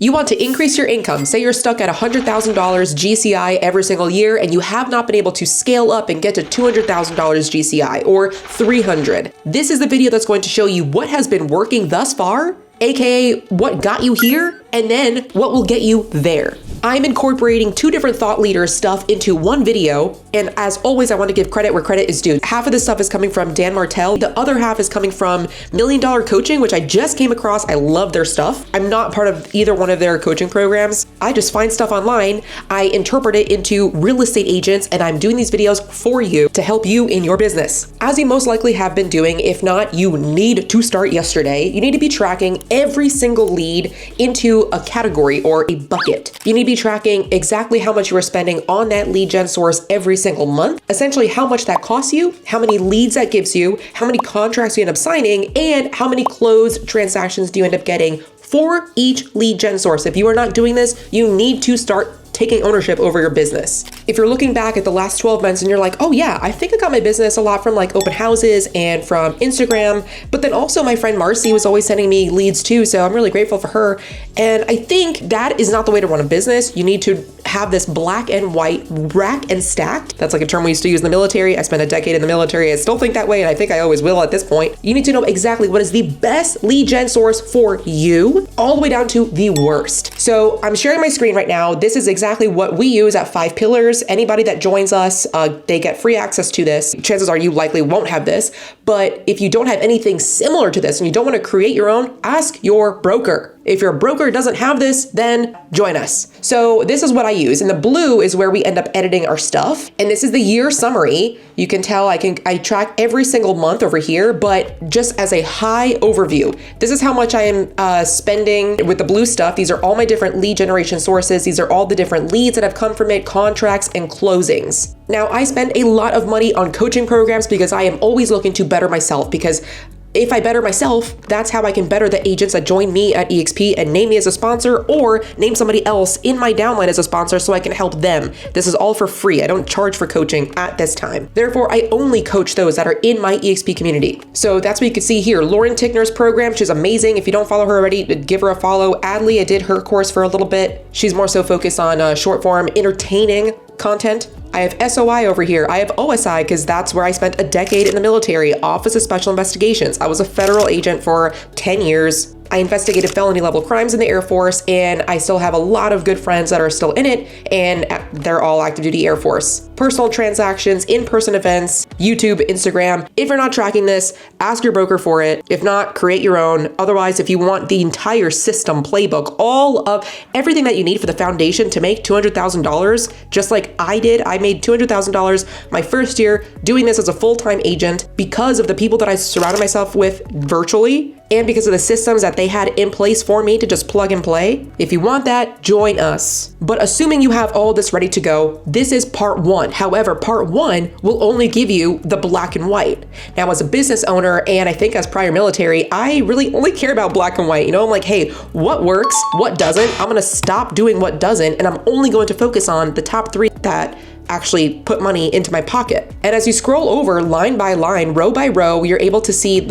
You want to increase your income. Say you're stuck at $100,000 GCI every single year and you have not been able to scale up and get to $200,000 GCI or 300. This is the video that's going to show you what has been working thus far, aka what got you here, and then what will get you there. I'm incorporating two different thought leaders stuff into one video, and as always, I want to give credit where credit is due. Half of this stuff is coming from Dan Martell. The other half is coming from $1 Million Coaching, which I just came across. I love their stuff. I'm not part of either one of their coaching programs. I just find stuff online, I interpret it into real estate agents, and I'm doing these videos for you to help you in your business. As you most likely have been doing, if not, you need to start yesterday. You need to be tracking every single lead into a category or a bucket. You need to be tracking exactly how much you are spending on that lead gen source every single month, essentially how much that costs you, how many leads that gives you, how many contracts you end up signing, and how many closed transactions do you end up getting for each lead gen source. If you are not doing this, you need to start taking ownership over your business. If you're looking back at the last 12 months and you're like, oh yeah, I think I got my business a lot from like open houses and from Instagram, but then also my friend Marcy was always sending me leads too, so I'm really grateful for her. And I think that is not the way to run a business. You need to have this black and white, rack and stacked. That's like a term we used to use in the military. I spent a decade in the military. I still think that way, and I think I always will at this point. You need to know exactly what is the best lead gen source for you, all the way down to the worst. So I'm sharing my screen right now. This is exactly what we use at 5 Pillars. Anybody that joins us, they get free access to this. Chances are you likely won't have this, but if you don't have anything similar to this and you don't want to create your own, ask your broker. If your broker doesn't have this, then join us. So this is what I use. And the blue is where we end up editing our stuff. And this is the year summary. You can tell I track every single month over here, but just as a high overview, this is how much I am spending with the blue stuff. These are all my different lead generation sources. These are all the different leads that have come from it, contracts and closings. Now I spend a lot of money on coaching programs because I am always looking to better myself, because if I better myself, that's how I can better the agents that join me at EXP and name me as a sponsor or name somebody else in my downline as a sponsor so I can help them. This is all for free. I don't charge for coaching at this time. Therefore, I only coach those that are in my EXP community. So that's what you can see here. Lauren Tickner's program, she's amazing. If you don't follow her already, give her a follow. Adley, I did her course for a little bit. She's more so focused on short form, entertaining content. I have SOI over here. I have OSI because that's where I spent a decade in the military, Office of Special Investigations. I was a federal agent for 10 years. I investigated felony level crimes in the Air Force, and I still have a lot of good friends that are still in it, and they're all active duty Air Force. Personal transactions, in-person events, YouTube, Instagram. If you're not tracking this, ask your broker for it. If not, create your own. Otherwise, if you want the entire system playbook, all of everything that you need for the foundation to make $200,000, just like I did, I made $200,000 my first year doing this as a full-time agent because of the people that I surrounded myself with virtually, and because of the systems that they had in place for me to just plug and play. If you want that, join us. But assuming you have all this ready to go, this is part 1. However, part 1 will only give you the black and white. Now, as a business owner, and I think as prior military, I really only care about black and white. You know, I'm like, hey, what works, what doesn't? I'm gonna stop doing what doesn't, and I'm only going to focus on the top 3 that actually put money into my pocket. And as you scroll over line by line, row by row, you're able to see,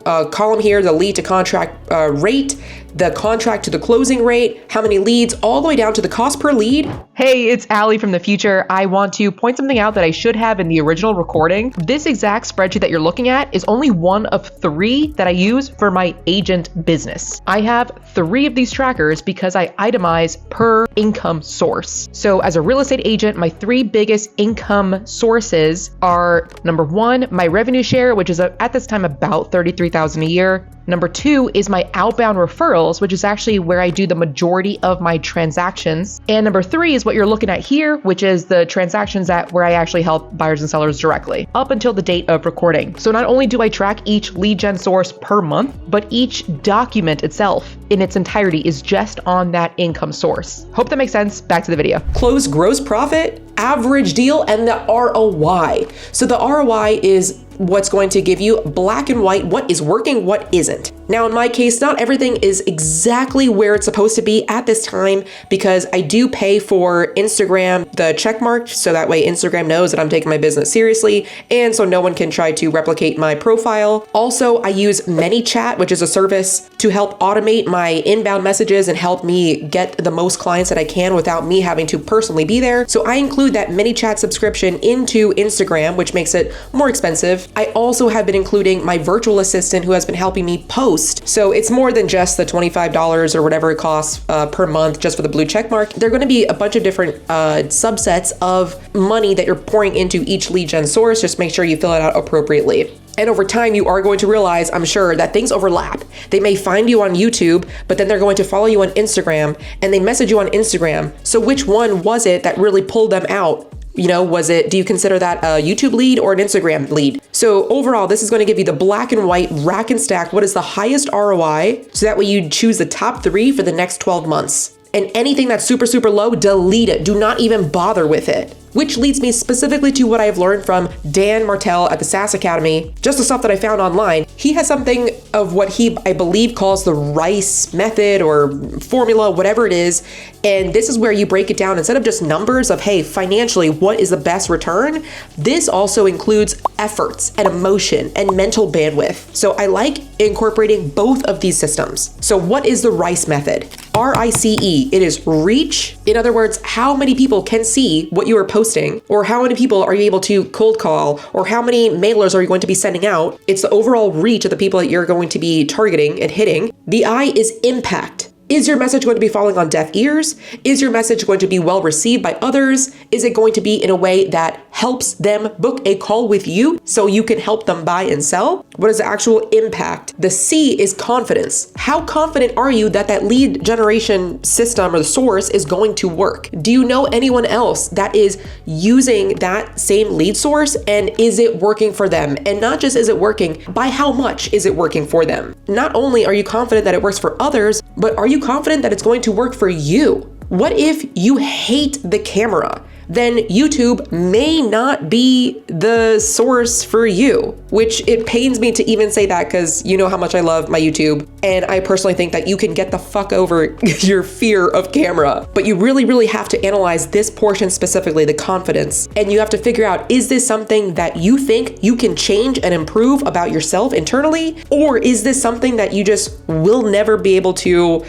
column here, the lead to contract rate, the contract to the closing rate, how many leads, all the way down to the cost per lead. Hey, it's Allie from the future. I want to point something out that I should have in the original recording. This exact spreadsheet that you're looking at is only one of 3 that I use for my agent business. I have 3 of these trackers because I itemize per income source. So as a real estate agent, my 3 biggest income sources are, number 1, my revenue share, which is at this time about $33,000 a year. Number 2 is my outbound referrals, which is actually where I do the majority of my transactions. And number 3 is what you're looking at here, which is the transactions where I actually help buyers and sellers directly up until the date of recording. So not only do I track each lead gen source per month, but each document itself in its entirety is just on that income source. Hope that makes sense. Back to the video. Close gross profit, average deal, and the ROI. So the ROI is what's going to give you black and white, what is working, what isn't. Now, in my case, not everything is exactly where it's supposed to be at this time because I do pay for Instagram, the check mark, so that way Instagram knows that I'm taking my business seriously, and so no one can try to replicate my profile. Also, I use ManyChat, which is a service to help automate my inbound messages and help me get the most clients that I can without me having to personally be there. So I include that ManyChat subscription into Instagram, which makes it more expensive. I also have been including my virtual assistant who has been helping me post. So it's more than just the $25 or whatever it costs per month just for the blue check mark. There are going to be a bunch of different subsets of money that you're pouring into each lead gen source. Just make sure you fill it out appropriately. And over time, you are going to realize, I'm sure, that things overlap. They may find you on YouTube, but then they're going to follow you on Instagram and they message you on Instagram. So which one was it that really pulled them out? You know, do you consider that a YouTube lead or an Instagram lead? So overall, this is going to give you the black and white rack and stack. What is the highest ROI? So that way you choose the top 3 for the next 12 months. And anything that's super, super low, delete it. Do not even bother with it. Which leads me specifically to what I've learned from Dan Martell at the SaaS Academy, just the stuff that I found online. He has something of what he, I believe, calls the RICE method or formula, whatever it is. And this is where you break it down instead of just numbers of, hey, financially, what is the best return? This also includes efforts and emotion and mental bandwidth. So I like incorporating both of these systems. So what is the RICE method? RICE, it is reach. In other words, how many people can see what you are posting, or how many people are you able to cold call, or how many mailers are you going to be sending out? It's the overall reach of the people that you're going to be targeting and hitting. The I is impact. Is your message going to be falling on deaf ears? Is your message going to be well received by others? Is it going to be in a way that helps them book a call with you so you can help them buy and sell? What is the actual impact? The C is confidence. How confident are you that that lead generation system or the source is going to work? Do you know anyone else that is using that same lead source, and is it working for them? And not just is it working, by how much is it working for them? Not only are you confident that it works for others, but are you confident that it's going to work for you? What if you hate the camera? Then YouTube may not be the source for you, which it pains me to even say that because you know how much I love my YouTube. And I personally think that you can get the fuck over your fear of camera, but you really, really have to analyze this portion specifically, the confidence. And you have to figure out, is this something that you think you can change and improve about yourself internally? Or is this something that you just will never be able to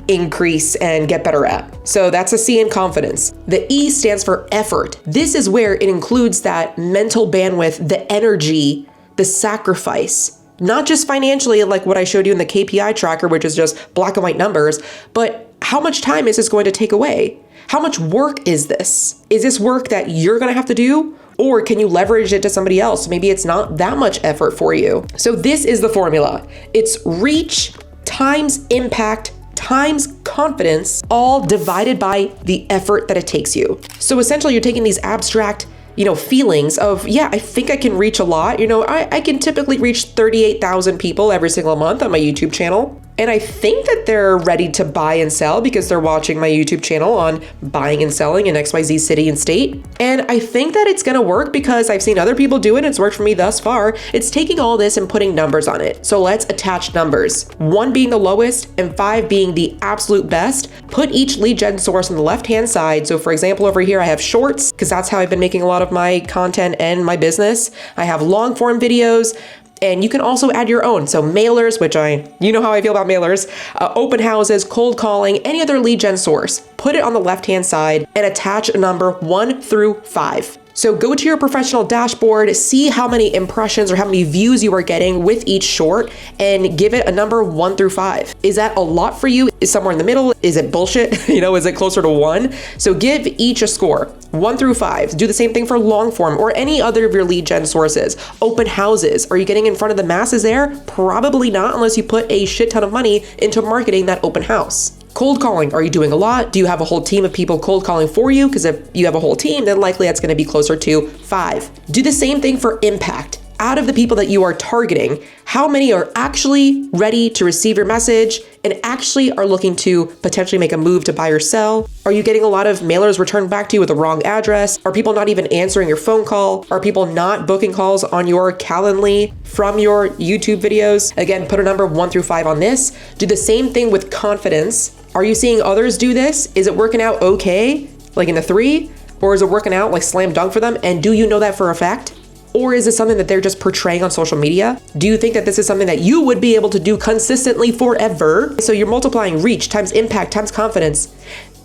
increase and get better at? So that's a C in confidence. The E stands for effort. This is where it includes that mental bandwidth, the energy, the sacrifice, not just financially like what I showed you in the KPI tracker, which is just black and white numbers, but how much time is this going to take away? How much work is this? Is this work that you're going to have to do? Or can you leverage it to somebody else? Maybe it's not that much effort for you. So this is the formula. It's reach times impact times confidence, all divided by the effort that it takes you. So essentially you're taking these abstract, feelings of, yeah, I think I can reach a lot. I can typically reach 38,000 people every single month on my YouTube channel. And I think that they're ready to buy and sell because they're watching my YouTube channel on buying and selling in XYZ city and state. And I think that it's gonna work because I've seen other people do it and it's worked for me thus far. It's taking all this and putting numbers on it. So let's attach numbers. 1 being the lowest and 5 being the absolute best. Put each lead gen source on the left-hand side. So for example, over here, I have shorts because that's how I've been making a lot of my content and my business. I have long form videos. And you can also add your own. So mailers, which you know how I feel about mailers, open houses, cold calling, any other lead gen source. Put it on the left-hand side and attach a number 1 through 5. So go to your professional dashboard, see how many impressions or how many views you are getting with each short and give it a number 1 through 5. Is that a lot for you? Is somewhere in the middle? Is it bullshit? Is it closer to 1? So give each a score, 1 through 5. Do the same thing for long form or any other of your lead gen sources. Open houses. Are you getting in front of the masses there? Probably not unless you put a shit ton of money into marketing that open house. Cold calling, are you doing a lot? Do you have a whole team of people cold calling for you? Because if you have a whole team, then likely that's going to be closer to 5. Do the same thing for impact. out of the people that you are targeting, how many are actually ready to receive your message and actually are looking to potentially make a move to buy or sell? Are you getting a lot of mailers returned back to you with the wrong address? Are people not even answering your phone call? Are people not booking calls on your Calendly from your YouTube videos? Again, put a number 1 through 5 on this. Do the same thing with confidence. Are you seeing others do this? Is it working out okay, like in the 3? Or is it working out like slam dunk for them? And do you know that for a fact? Or is it something that they're just portraying on social media? Do you think that this is something that you would be able to do consistently forever? So you're multiplying reach times impact times confidence.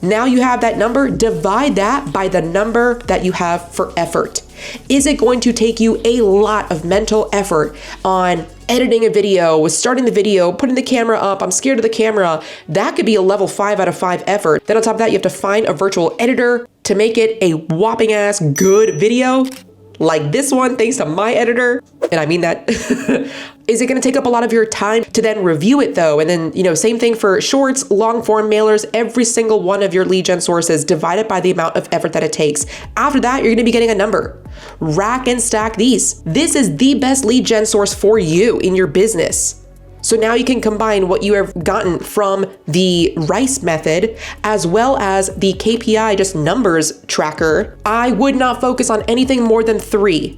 Now you have that number, divide that by the number that you have for effort. Is it going to take you a lot of mental effort on editing a video, starting the video, putting the camera up? I'm scared of the camera. That could be a level 5 out of 5 effort. Then on top of that, you have to find a virtual editor to make it a whopping ass good video. Like this one, thanks to my editor. And I mean that. Is it going to take up a lot of your time to then review it though? And then, same thing for shorts, long form mailers, every single one of your lead gen sources divided by the amount of effort that it takes. After that, you're going to be getting a number. Rack and stack these. This is the best lead gen source for you in your business. So now you can combine what you have gotten from the RICE method as well as the KPI, just numbers tracker. I would not focus on anything more than 3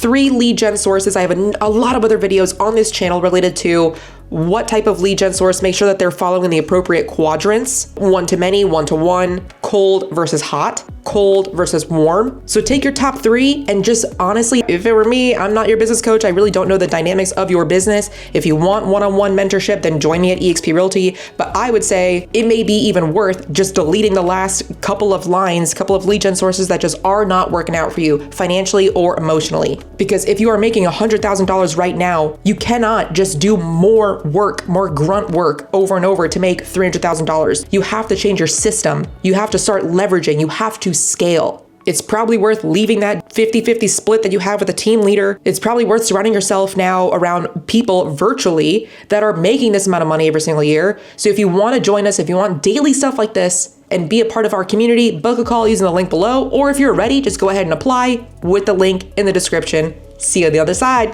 lead gen sources. I have a lot of other videos on this channel related to what type of lead gen source, make sure that they're following the appropriate quadrants, 1 to many, 1 to 1, cold versus hot, cold versus warm. So take your top 3 and just honestly, if it were me, I'm not your business coach. I really don't know the dynamics of your business. If you want one-on-one mentorship, then join me at Exp Realty. But I would say it may be even worth just deleting the last couple of lines, couple of lead gen sources that just are not working out for you financially or emotionally. Because if you are making $100,000 right now, you cannot just do more work, more grunt work over and over to make $300,000. You have to change your system. You have to start leveraging. You have to scale. It's probably worth leaving that 50-50 split that you have with a team leader. It's probably worth surrounding yourself now around people virtually that are making this amount of money every single year. So if you want to join us, if you want daily stuff like this and be a part of our community, book a call using the link below. Or if you're ready, just go ahead and apply with the link in the description. See you on the other side.